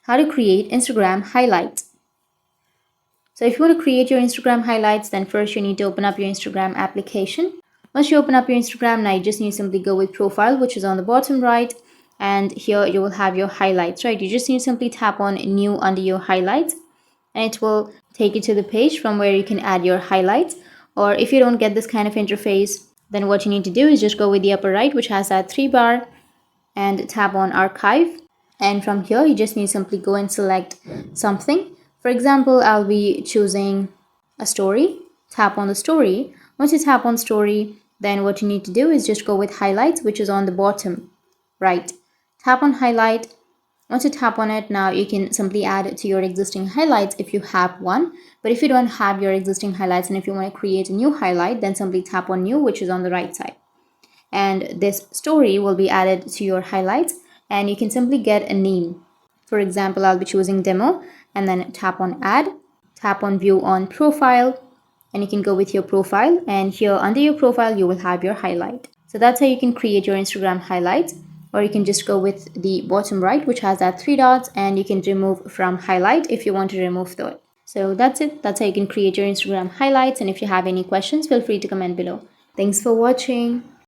how to create Instagram highlights. So if you want to create your Instagram highlights, then first you need to open up your Instagram application. Once you open up your Instagram, now you just need to simply go with profile, which is on the bottom right. And here you will have your highlights, right? You just need to simply tap on new under your highlights, and it will take you to the page from where you can add your highlights. Or if you don't get this kind of interface, then what you need to do is just go with the upper right, which has that 3 bar, and tap on archive. And from here you just need to simply go and select something. For example, I'll be choosing a story. Tap on the story. Once you tap on story, then what you need to do is just go with highlights, which is on the bottom right. Tap on highlight. Once you tap on it, now you can simply add it to your existing highlights if you have one. But if you don't have your existing highlights and if you want to create a new highlight, then simply tap on new, which is on the right side. And this story will be added to your highlights, and you can simply get a name. For example, I'll be choosing demo, and then tap on add, tap on view on profile, and you can go with your profile, and here under your profile you will have your highlight. So that's how you can create your Instagram highlights. Or you can just go with the bottom right, which has that 3 dots, and you can remove from highlight if you want to remove that. So that's it. That's how you can create your Instagram highlights. And if you have any questions, feel free to comment below. Thanks for watching.